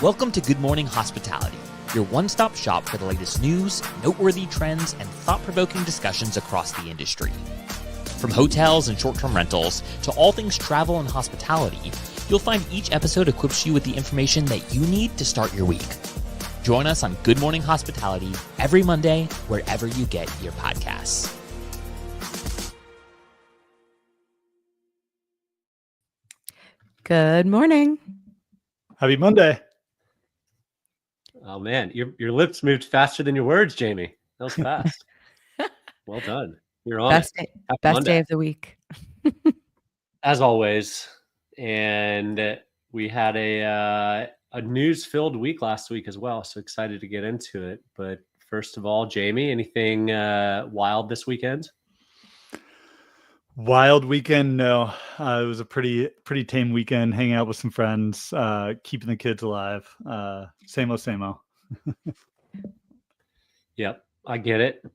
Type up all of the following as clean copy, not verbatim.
Welcome to Good Morning Hospitality, your one-stop shop for the latest news, noteworthy trends, and thought-provoking discussions across the industry. From hotels and short-term rentals to all things travel and hospitality, you'll find each episode equips you with the information that you need to start your week. Join us on Good Morning Hospitality every Monday, wherever you get your podcasts. Good morning. Happy Monday. Oh man, your lips moved faster than your words, Jamie. That was fast. Well done. You're on Best it. best day of the week. As always. And we had a news-filled week last week as well. So excited to get into it. But first of all, Jamie, anything wild this weekend? Wild weekend? No, it was a pretty tame weekend. Hanging out with some friends, keeping the kids alive. Same old. Yep, I get it.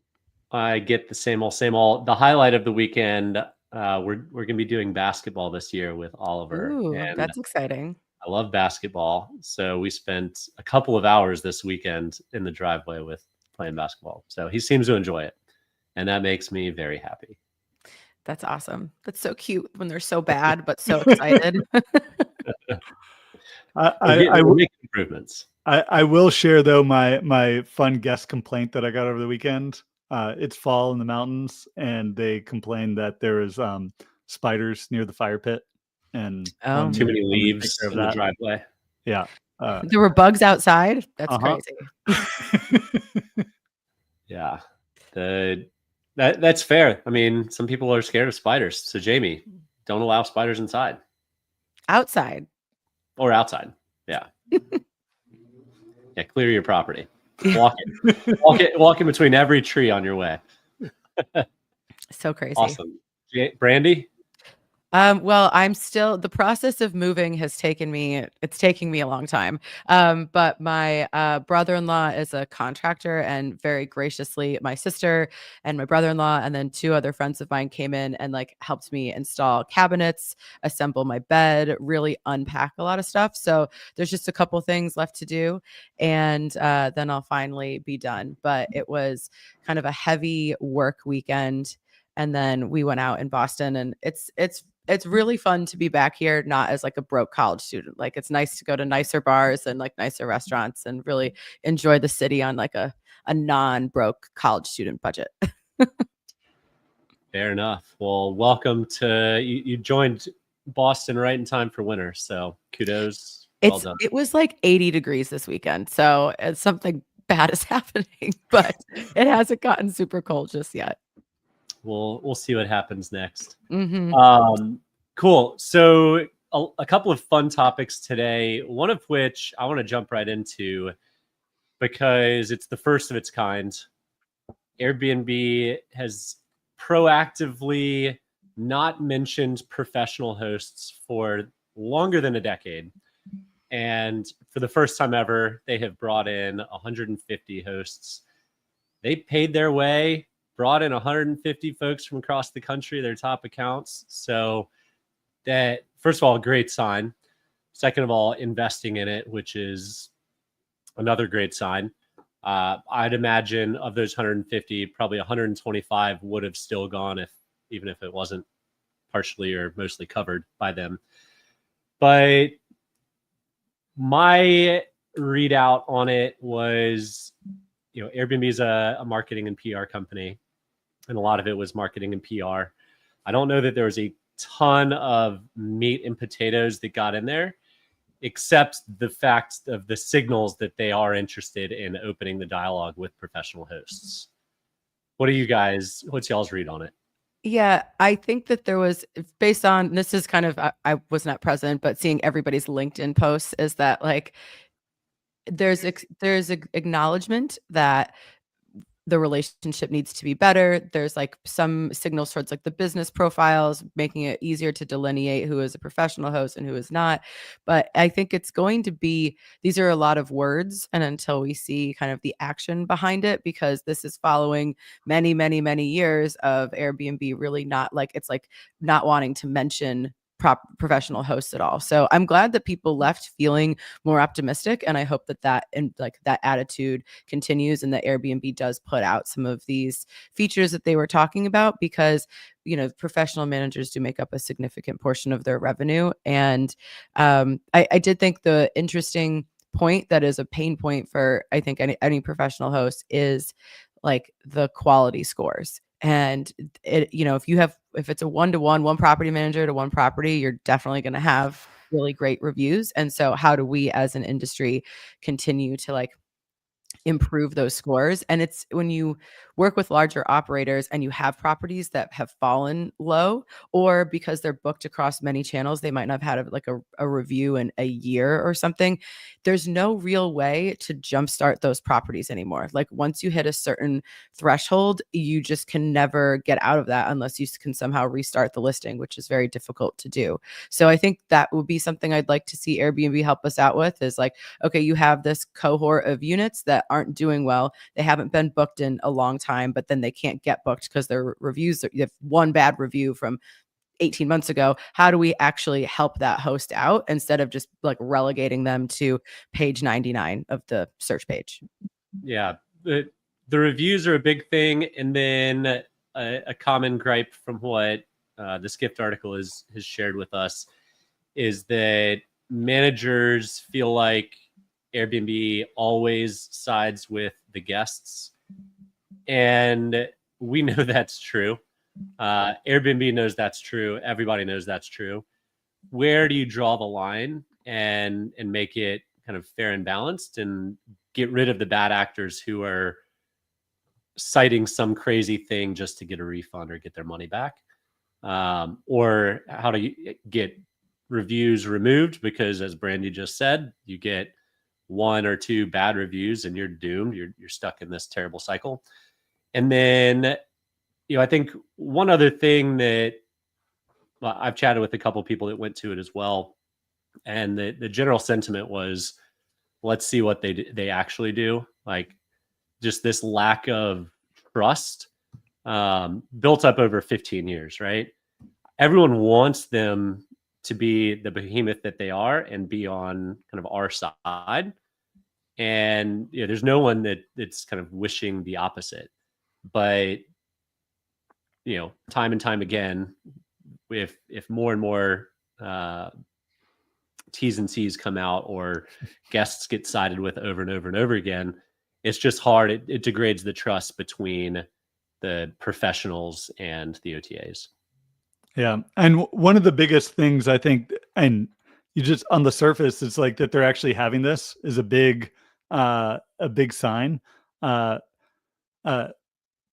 I get the same old. The highlight of the weekend, we're going to be doing basketball this year with Oliver. Ooh, and that's exciting. I love basketball, so we spent a couple of hours this weekend in the driveway with playing basketball. So he seems to enjoy it, and that makes me very happy. That's awesome. That's so cute when they're so bad, but so excited. We're making improvements. I will share though my fun guest complaint that I got over the weekend. It's fall in the mountains, and they complained that there is spiders near the fire pit, and too many leaves in the driveway. Yeah, there were bugs outside. That's crazy. Yeah, that's fair. I mean, some people are scared of spiders. So Jamie, don't allow spiders inside. Outside. Or outside. Yeah. Yeah, clear your property. Walk in between every tree on your way. So crazy. Awesome. Brandy? Well, the process of moving it's taking me a long time. But my brother-in-law is a contractor, and very graciously my sister and my brother-in-law and then two other friends of mine came in and helped me install cabinets, assemble my bed, really unpack a lot of stuff. So there's just a couple things left to do, and then I'll finally be done. But it was kind of a heavy work weekend. And then we went out in Boston, and it's really fun to be back here, not as a broke college student. It's nice to go to nicer bars and nicer restaurants and really enjoy the city on a non-broke college student budget. Fair enough. Well, welcome to you joined Boston right in time for winter. So kudos. Well done. It was 80 degrees this weekend. So it's something bad is happening, but it hasn't gotten super cold just yet. We'll see what happens next. Mm-hmm. Cool. So a couple of fun topics today, one of which I want to jump right into because it's the first of its kind. Airbnb has proactively not mentioned professional hosts for longer than a decade. And for the first time ever, they have brought in 150 hosts. They paid their way, brought in 150 folks from across the country, their top accounts. So that, first of all, a great sign. Second of all, investing in it, which is another great sign. I'd imagine of those 150, probably 125 would have still gone even if it wasn't partially or mostly covered by them. But my readout on it was, Airbnb is a marketing and PR company, and a lot of it was marketing and PR. I don't know that there was a ton of meat and potatoes that got in there, except the fact of the signals that they are interested in opening the dialogue with professional hosts. What's y'all's read on it? Yeah, I think that there was, based on, this is kind of, I was not present, but seeing everybody's LinkedIn posts is that there's acknowledgement that the relationship needs to be better. There's some signals towards the business profiles, making it easier to delineate who is a professional host and who is not. But I think it's going to be, these are a lot of words, and until we see kind of the action behind it, because this is following many, many, many years of Airbnb really not not wanting to mention professional hosts at all. So I'm glad that people left feeling more optimistic, and I hope that that attitude continues, and that Airbnb does put out some of these features that they were talking about, because professional managers do make up a significant portion of their revenue. And I did think the interesting point that is a pain point for, I think, any professional host is like the quality scores. And if it's a 1-to-1, one property manager to one property, you're definitely going to have really great reviews. And so how do we as an industry continue to like improve those scores? And it's when you work with larger operators and you have properties that have fallen low, or because they're booked across many channels, they might not have had a review in a year or something. There's no real way to jumpstart those properties anymore. Like once you hit a certain threshold, you just can never get out of that unless you can somehow restart the listing, which is very difficult to do. So I think that would be something I'd like to see Airbnb help us out with, is like, okay, you have this cohort of units that aren't doing well. They haven't been booked in a long time, but then they can't get booked because their reviews, you have one bad review from 18 months ago. How do we actually help that host out instead of just like relegating them to page 99 of the search page? Yeah, the reviews are a big thing. And then a common gripe from what the Skift article has shared with us is that managers feel like Airbnb always sides with the guests. And we know that's true. Airbnb knows that's true. Everybody knows that's true. Where do you draw the line and make it kind of fair and balanced, and get rid of the bad actors who are citing some crazy thing just to get a refund or get their money back? Or how do you get reviews removed? Because as Brandy just said, you get 1 or 2 bad reviews and you're doomed. You're stuck in this terrible cycle. And then, I think one other thing that I've chatted with a couple of people that went to it as well, and the general sentiment was, let's see what they actually do. Like just this lack of trust built up over 15 years, right? Everyone wants them to be the behemoth that they are and be on kind of our side. And there's no one that's kind of wishing the opposite. But time and time again, if more and more T's and C's come out, or guests get sided with over and over and over again, it's just hard. It degrades the trust between the professionals and the OTAs. Yeah. And one of the biggest things I think, and you just on the surface, it's like that they're actually having this is a big sign.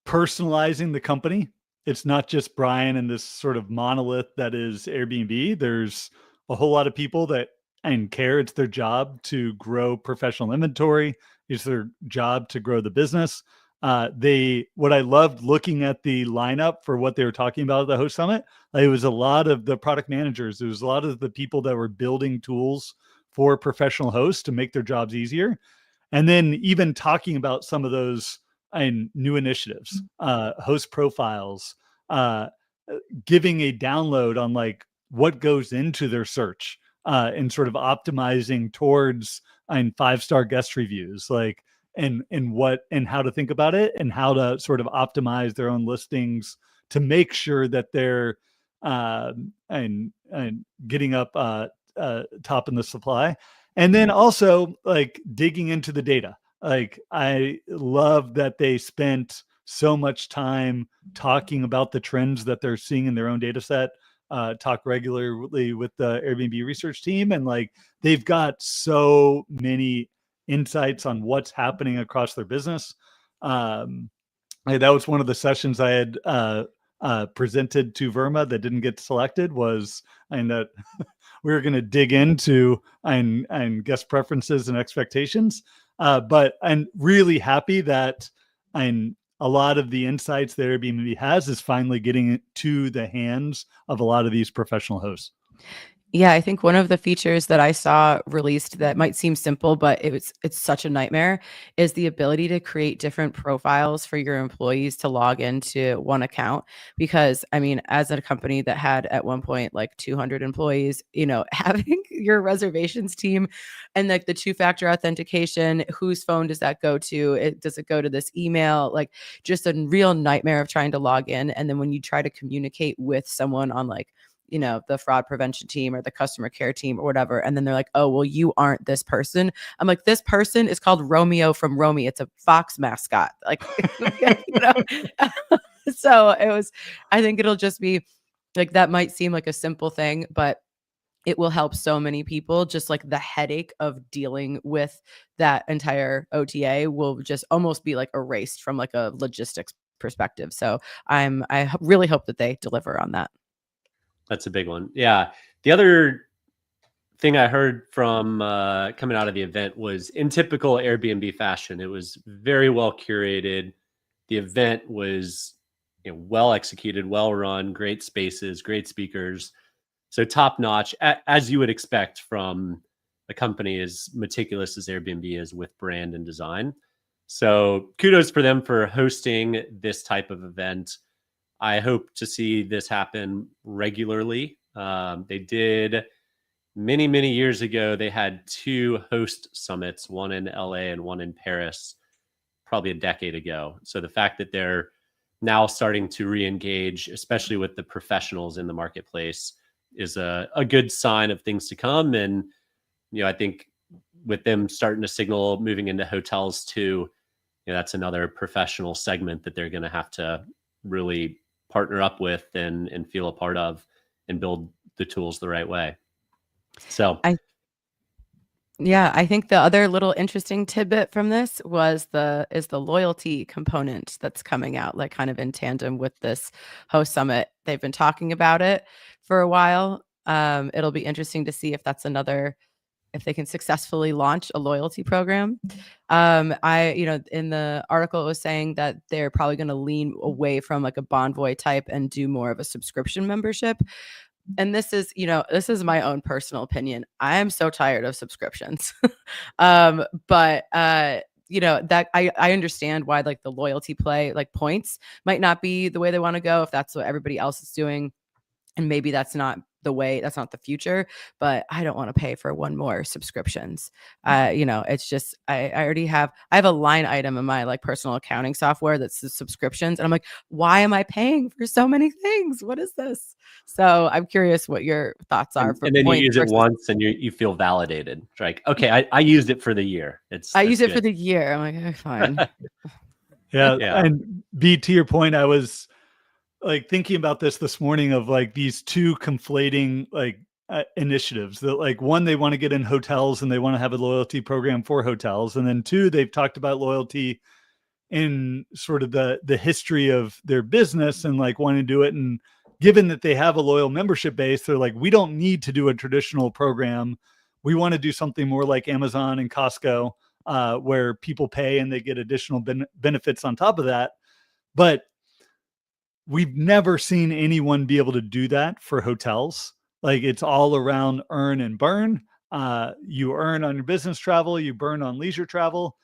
Personalizing the company. It's not just Brian and this sort of monolith that is Airbnb. There's a whole lot of people that care. It's their job to grow professional inventory. It's their job to grow the business. What I loved looking at the lineup for what they were talking about at the Host Summit, it was a lot of the product managers. It was a lot of the people that were building tools for professional hosts to make their jobs easier. And then even talking about some of those new initiatives, host profiles, giving a download on like what goes into their search, and sort of optimizing towards 5-star guest reviews, like and how to think about it and how to sort of optimize their own listings to make sure that they're getting up top in the supply. And then also like digging into the data. Like I love that they spent so much time talking about the trends that they're seeing in their own data set, talk regularly with the Airbnb research team. And like, they've got so many insights on what's happening across their business. That was one of the sessions I had presented to Verma that didn't get selected, was that we were going to dig into and guest preferences and expectations. But I'm really happy that a lot of the insights that Airbnb has is finally getting to the hands of a lot of these professional hosts. Yeah, I think one of the features that I saw released that might seem simple, but it's such a nightmare, is the ability to create different profiles for your employees to log into one account. Because I mean, as a company that had at one point like 200 employees, having your reservations team and like the two-factor authentication, whose phone does that go to? Does it go to this email? Like just a real nightmare of trying to log in. And then when you try to communicate with someone on like the fraud prevention team or the customer care team or whatever. And then they're like, oh, well, you aren't this person. I'm like, this person is called Romeo from Romy. It's a Fox mascot. Like, so I think it'll just be like, that might seem like a simple thing, but it will help so many people. Just like the headache of dealing with that entire OTA will just almost be like erased from like a logistics perspective. So I really hope that they deliver on that. That's a big one. Yeah. The other thing I heard from coming out of the event was in typical Airbnb fashion. It was very well curated. The event was well executed, well run, great spaces, great speakers. So top notch, as you would expect from a company as meticulous as Airbnb is with brand and design. So kudos for them for hosting this type of event. I hope to see this happen regularly. They did many, many years ago. They had 2 host summits, one in LA and one in Paris, probably a decade ago. So the fact that they're now starting to re-engage, especially with the professionals in the marketplace, is a good sign of things to come. And, I think with them starting to signal moving into hotels too, that's another professional segment that they're going to have to really partner up with and feel a part of and build the tools the right way. So I think the other little interesting tidbit from this is the loyalty component that's coming out, like kind of in tandem with this host summit. They've been talking about it for a while. It'll be interesting to see if if they can successfully launch a loyalty program. In the article, it was saying that they're probably going to lean away from like a Bonvoy type and do more of a subscription membership. And this is my own personal opinion. I am so tired of subscriptions. But that I understand why like the loyalty play, like points might not be the way they want to go if that's what everybody else is doing. And maybe that's not the future, but I don't want to pay for one more subscriptions. It's just, I have a line item in my like personal accounting software that's the subscriptions. And I'm like, why am I paying for so many things? What is this? So I'm curious what your thoughts are. And then you use it once and you feel validated. It's like, okay, I used it for the year. I use it for the year. I'm like, okay, fine. Yeah. And B, to your point, I was like thinking about this morning of like these 2 conflating like initiatives that like one, they want to get in hotels and they want to have a loyalty program for hotels. And then 2, they've talked about loyalty in sort of the history of their business and like wanting to do it. And given that they have a loyal membership base, they're like, we don't need to do a traditional program. We want to do something more like Amazon and Costco, where people pay and they get additional benefits on top of that. But we've never seen anyone be able to do that for hotels. Like it's all around earn and burn. You earn on your business travel, you burn on leisure travel.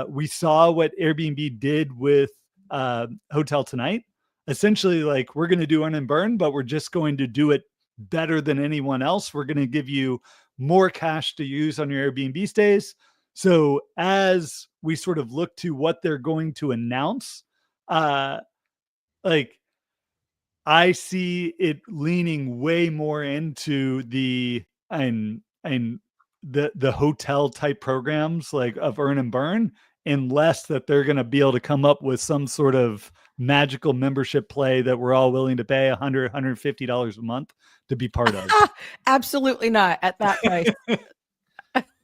We saw what Airbnb did with Hotel Tonight. Essentially, like we're going to do earn and burn, but we're just going to do it better than anyone else. We're going to give you more cash to use on your Airbnb stays. So as we sort of look to what they're going to announce, like I see it leaning way more into the hotel type programs like of earn and burn, unless that they're going to be able to come up with some sort of magical membership play that we're all willing to pay $150 a month to be part of. Absolutely not at that price.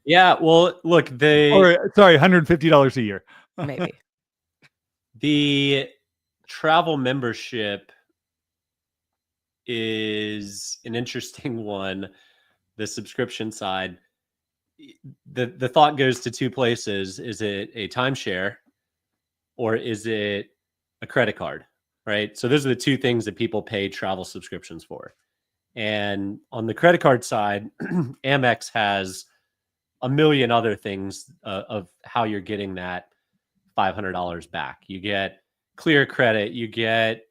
Yeah, well, look, $150 a year. Maybe. The travel membership is an interesting one. The subscription side, the thought goes to 2 places. Is it a timeshare or is it a credit card? Right. So those are the 2 things that people pay travel subscriptions for. And on the credit card side, Amex has a million other things of how you're getting that $500 back. You get Clear credit, you get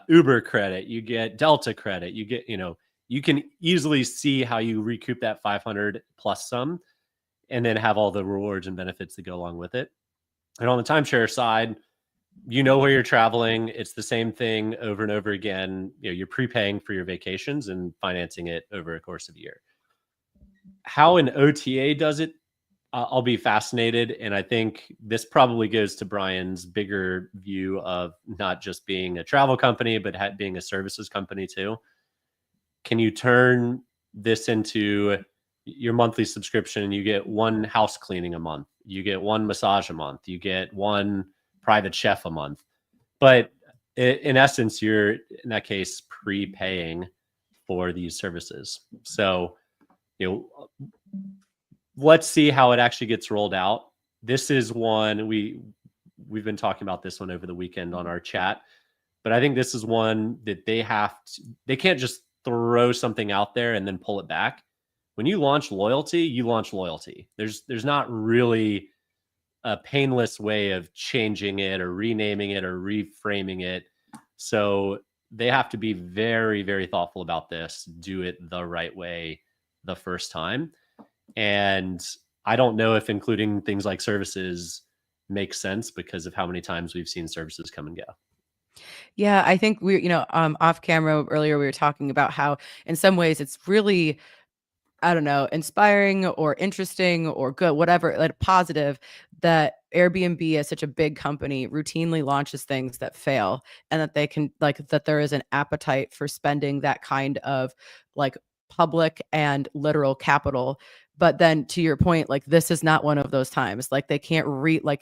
Uber credit, you get Delta credit, you get, you can easily see how you recoup that 500 plus some, and then have all the rewards and benefits that go along with it. And on the timeshare side, where you're traveling. It's the same thing over and over again. You're prepaying for your vacations and financing it over a course of a year. How an OTA does it, I'll be fascinated. And I think this probably goes to Brian's bigger view of not just being a travel company, but being a services company too. Can you turn this into your monthly subscription and you get one house cleaning a month, you get one massage a month, you get one private chef a month, but in essence, you're in that case prepaying for these services. So, let's see how it actually gets rolled out. This is one we've been talking about this one over the weekend on our chat, but I think this is one that they can't just throw something out there and then pull it back. When you launch loyalty, you launch loyalty. There's not really a painless way of changing it or renaming it or reframing it. So they have to be very, very thoughtful about this, do it the right way the first time. And I don't know if including things like services makes sense because of how many times we've seen services come and go. Yeah, I think off camera earlier, we were talking about how in some ways it's really, I don't know, inspiring or interesting or good, whatever, like positive, that Airbnb as such a big company routinely launches things that fail, and that they can that there is an appetite for spending that kind of like public and literal capital. But then to your point, like this is not one of those times. Like they can't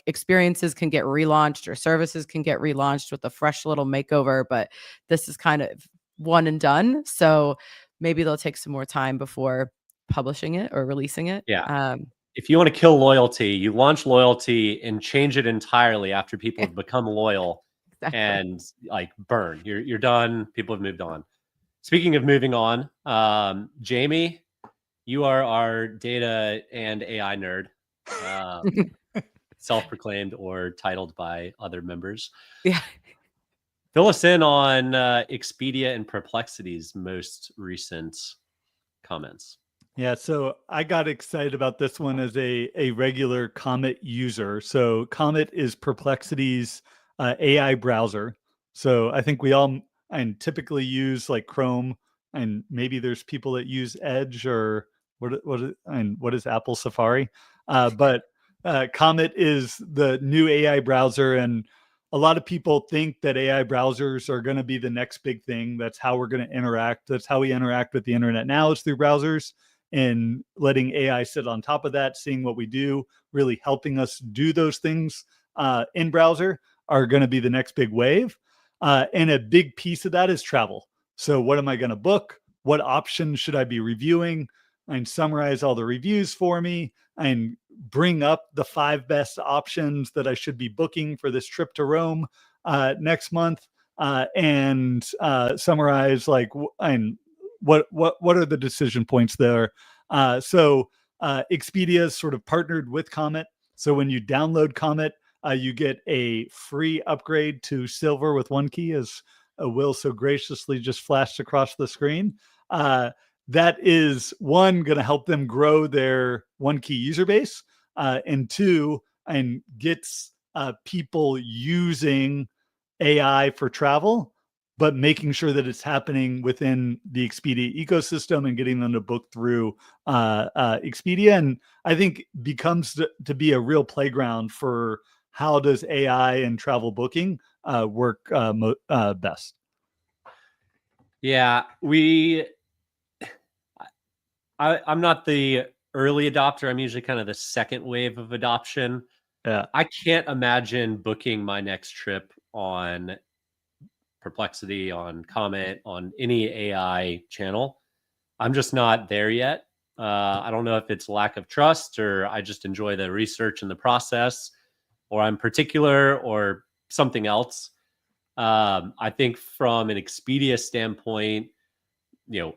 experiences can get relaunched or services can get relaunched with a fresh little makeover, but this is kind of one and done. So maybe they'll take some more time before publishing it or releasing it. Yeah. If you want to kill loyalty, you launch loyalty and change it entirely after people have become loyal. Exactly. And like burn. You're done. People have moved on. Speaking of moving on, Jamie, you are our data and AI nerd, self-proclaimed or titled by other members. Yeah. Fill us in on Expedia and Perplexity's most recent comments. Yeah, so I got excited about this one as a regular Comet user. So Comet is Perplexity's AI browser. So I think we all typically use like Chrome, and maybe there's people that use Edge or what is Apple Safari. But Comet is the new AI browser, and a lot of people think that AI browsers are going to be the next big thing. That's how we're going to interact. That's how we interact with the internet now, is through browsers, and letting AI sit on top of that, seeing what we do, really helping us do those things in browser are going to be the next big wave. And a big piece of that is travel. So what am I going to book? What options should I be reviewing? And summarize all the reviews for me and bring up the 5 best options that I should be booking for this trip to Rome next month, and summarize like what are the decision points there. So Expedia is sort of partnered with Comet. So when you download Comet, you get a free upgrade to Silver with one key, as Will so graciously just flashed across the screen. That is, one, going to help them grow their one key user base, and two, and gets people using AI for travel, but making sure that it's happening within the Expedia ecosystem and getting them to book through Expedia. And I think becomes to be a real playground for how does AI and travel booking work best. Yeah, I'm not the early adopter. I'm usually kind of the second wave of adoption. Yeah. I can't imagine booking my next trip on Perplexity, on Comet, on any AI channel. I'm just not there yet. I don't know if it's lack of trust, or I just enjoy the research and the process, or I'm particular, or something else. I think from an Expedia standpoint,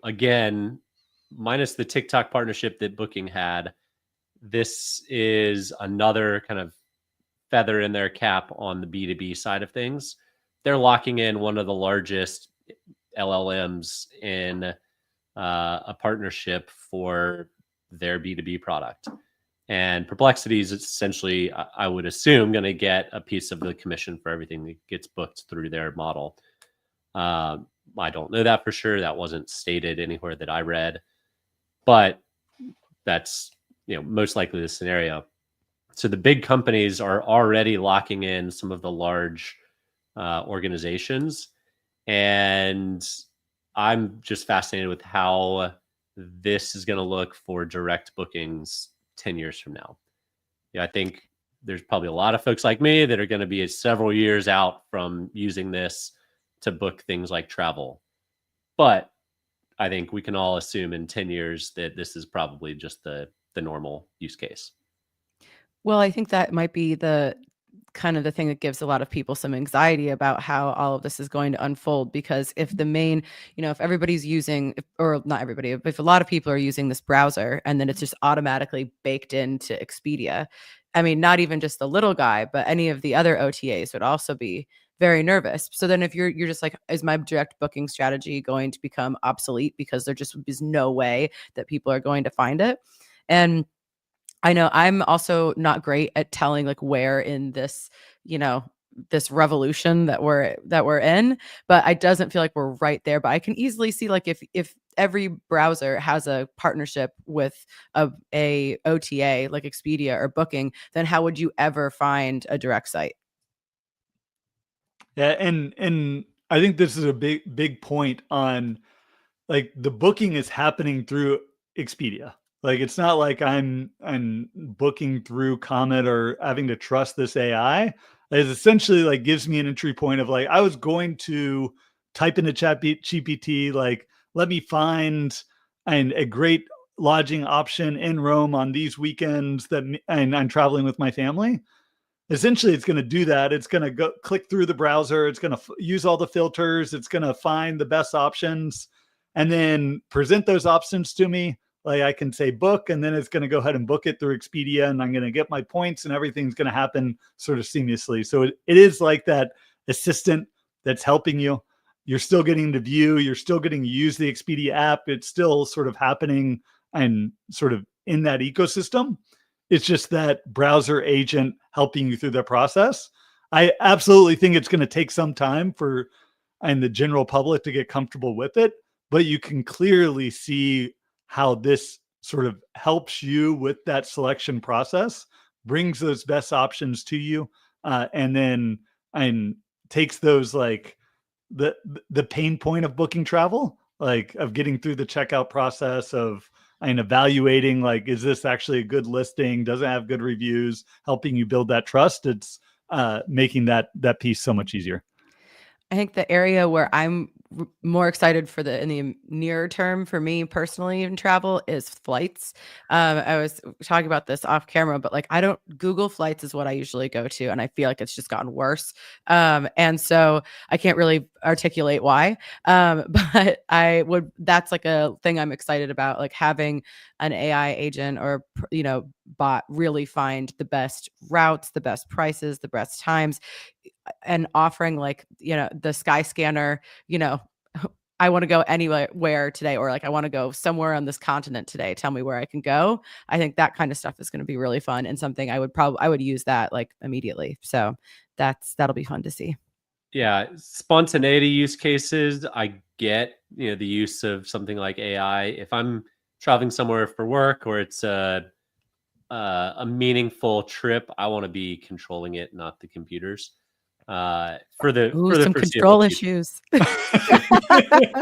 again, minus the TikTok partnership that Booking had, this is another kind of feather in their cap on the B2B side of things. They're locking in one of the largest LLMs in a partnership for their B2B product. And Perplexity is essentially, I would assume, going to get a piece of the commission for everything that gets booked through their model. I don't know that for sure. That wasn't stated anywhere that I read, but that's most likely the scenario. So the big companies are already locking in some of the large organizations, and I'm just fascinated with how this is going to look for direct bookings 10 years from now. I think there's probably a lot of folks like me that are going to be several years out from using this to book things like travel. But I think we can all assume in 10 years that this is probably just the normal use case. Well, I think that might be the kind of the thing that gives a lot of people some anxiety about how all of this is going to unfold, because if the main, if everybody's using, or not everybody, if a lot of people are using this browser and then it's just automatically baked into Expedia, I mean, not even just the little guy, but any of the other OTAs would also be very nervous. So then if you're just like, is my direct booking strategy going to become obsolete because there just is no way that people are going to find it? And I know I'm also not great at telling like where in this, this revolution that we're in, but it doesn't feel like we're right there. But I can easily see like if every browser has a partnership with a OTA like Expedia or Booking, then how would you ever find a direct site? Yeah, and I think this is a big point on, like, the booking is happening through Expedia. Like, it's not like I'm booking through Comet or having to trust this AI. It essentially like gives me an entry point of like, I was going to type into GPT, like, let me find a great lodging option in Rome on these weekends and I'm traveling with my family. Essentially, it's going to do that. It's going to go click through the browser. It's going to use all the filters. It's going to find the best options and then present those options to me. Like, I can say book, and then it's going to go ahead and book it through Expedia, and I'm going to get my points, and everything's going to happen sort of seamlessly. So it is like that assistant that's helping you. You're still getting to view. You're still getting to use the Expedia app. It's still sort of happening and sort of in that ecosystem. It's just that browser agent helping you through the process. I absolutely think it's going to take some time for the general public to get comfortable with it, but you can clearly see how this sort of helps you with that selection process, brings those best options to you, and then takes those like the pain point of booking travel, like of getting through the checkout process of and evaluating, like, is this actually a good listing? Does it have good reviews? Helping you build that trust. It's making that piece so much easier. I think the area where I'm more excited for in the near term for me personally in travel is flights. I was talking about this off camera, but like Google Flights is what I usually go to, and I feel like it's just gotten worse. And so I can't really articulate why. But that's like a thing I'm excited about, like having an AI agent or bot really find the best routes, the best prices, the best times, and offering like, the sky scanner, I want to go anywhere today, or like I want to go somewhere on this continent today. Tell me where I can go. I think that kind of stuff is going to be really fun and something I would use that like immediately. So that'll be fun to see. Yeah, spontaneity use cases, I get, the use of something like AI. If I'm traveling somewhere for work or it's a meaningful trip, I want to be controlling it, not the computers. For the some control issues.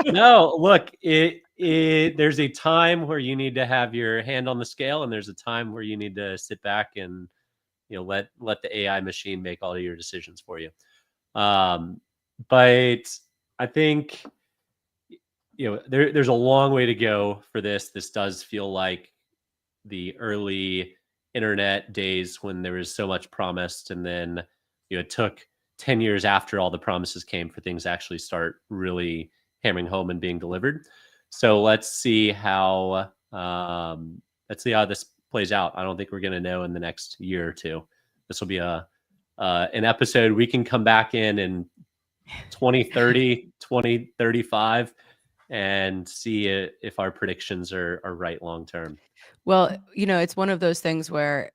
No, look, there's a time where you need to have your hand on the scale, and there's a time where you need to sit back and let the AI machine make all of your decisions for you. But I think there's a long way to go for this. This does feel like the early internet days when there was so much promised, and then it took 10 years after all the promises came for things to actually start really hammering home and being delivered. So let's see how this plays out. I don't think we're going to know in the next year or two. This will be an episode we can come back in 2030, 2035 and see if our predictions are right long term. Well, it's one of those things where,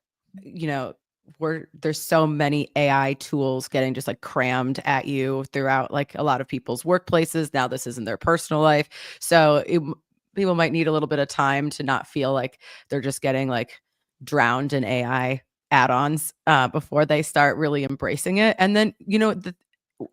there's so many AI tools getting just like crammed at you throughout like a lot of people's workplaces. Now this is in their personal life. So people might need a little bit of time to not feel like they're just getting like drowned in AI add-ons before they start really embracing it. And then,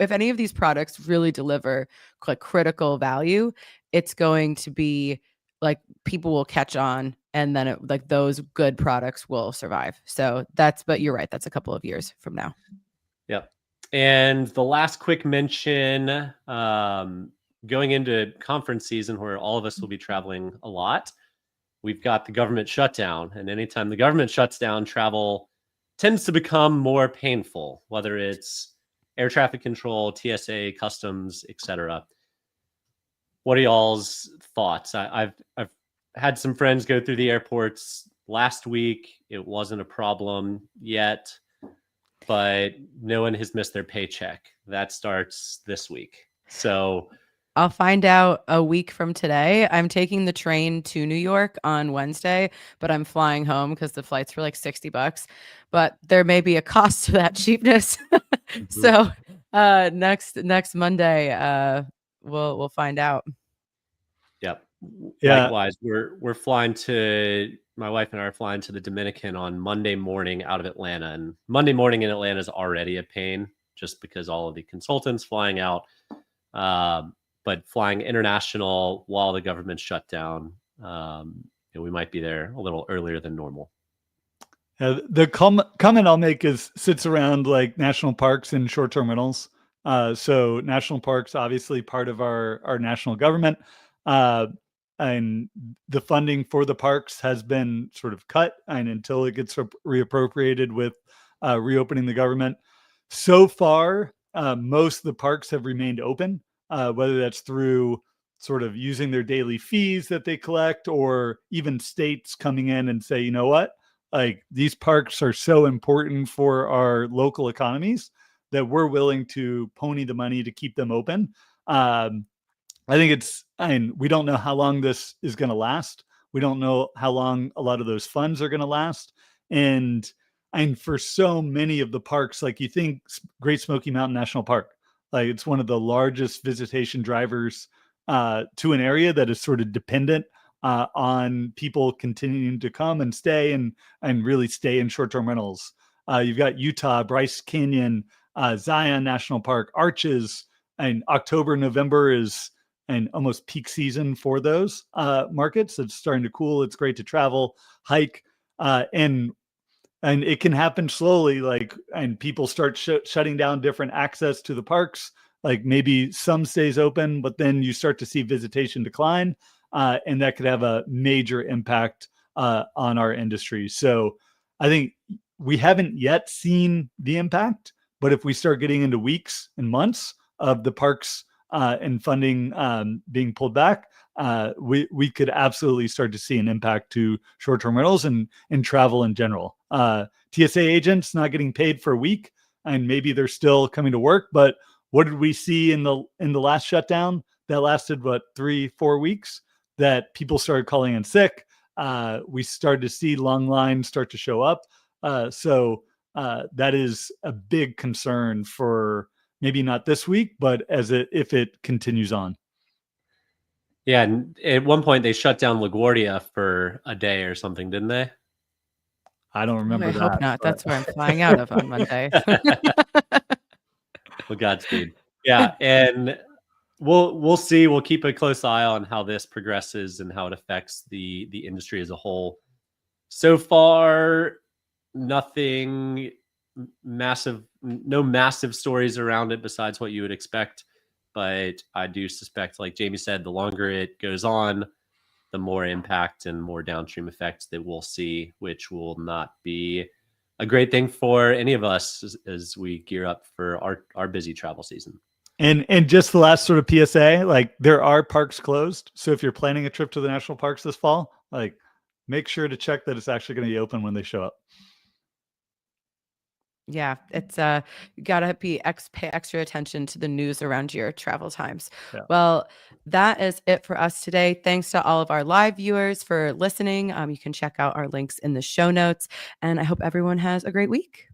if any of these products really deliver like critical value, it's going to be like people will catch on, and then like those good products will survive. So but you're right. That's a couple of years from now. Yep. And the last quick mention, going into conference season where all of us will be traveling a lot, we've got the government shutdown. And anytime the government shuts down, travel tends to become more painful, whether it's air traffic control, TSA, customs, etc. What are y'all's thoughts? I've had some friends go through the airports last week. It wasn't a problem yet, but no one has missed their paycheck. That starts this week. So I'll find out a week from today. I'm taking the train to New York on Wednesday, but I'm flying home because the flights were like $60. But there may be a cost to that cheapness. So next Monday, we'll find out. Yep. Yeah. Likewise, we're flying to, my wife and I are flying to the Dominican on Monday morning out of Atlanta. And Monday morning in Atlanta is already a pain just because all of the consultants flying out. But flying international while the government's shut down, we might be there a little earlier than normal. The comment I'll make sits around like national parks and short-term rentals. So national parks, obviously part of our national government, and the funding for the parks has been sort of cut, and until it gets reappropriated with reopening the government. So far, most of the parks have remained open, whether that's through sort of using their daily fees that they collect, or even states coming in and say, you know what, like these parks are so important for our local economies that we're willing to pony the money to keep them open. I think we don't know how long this is going to last. We don't know how long a lot of those funds are going to last. And for so many of the parks, like you think Great Smoky Mountain National Park, like it's one of the largest visitation drivers to an area that is sort of dependent on people continuing to come and stay and really stay in short-term rentals. You've got Utah, Bryce Canyon, Zion National Park, Arches, and October, November is an almost peak season for those markets. It's starting to cool. It's great to travel, hike, and it can happen slowly. And people start shutting down different access to the parks. Like maybe some stays open, but then you start to see visitation decline, and that could have a major impact on our industry. So I think we haven't yet seen the impact, but if we start getting into weeks and months of the parks and funding being pulled back, we could absolutely start to see an impact to short-term rentals and travel in general. TSA agents not getting paid for a week, and maybe they're still coming to work, but what did we see in the last shutdown that lasted 3-4 weeks, that people started calling in sick? We started to see long lines start to show up. So that is a big concern for maybe not this week, but if it continues on. Yeah, and at one point they shut down LaGuardia for a day or something, didn't they? I don't remember that. I hope not. That's where I'm flying out of on Monday. Well, Godspeed. Yeah, and we'll see. We'll keep a close eye on how this progresses and how it affects the industry as a whole. So far, nothing massive, no massive stories around it besides what you would expect. But I do suspect, like Jamie said, the longer it goes on, the more impact and more downstream effects that we'll see, which will not be a great thing for any of us as we gear up for our busy travel season. And just the last sort of PSA, like there are parks closed. So if you're planning a trip to the national parks this fall, like make sure to check that it's actually going to be open when they show up. Yeah, it's you gotta pay extra attention to the news around your travel times. Yeah. Well, that is it for us today. Thanks to all of our live viewers for listening. You can check out our links in the show notes, and I hope everyone has a great week.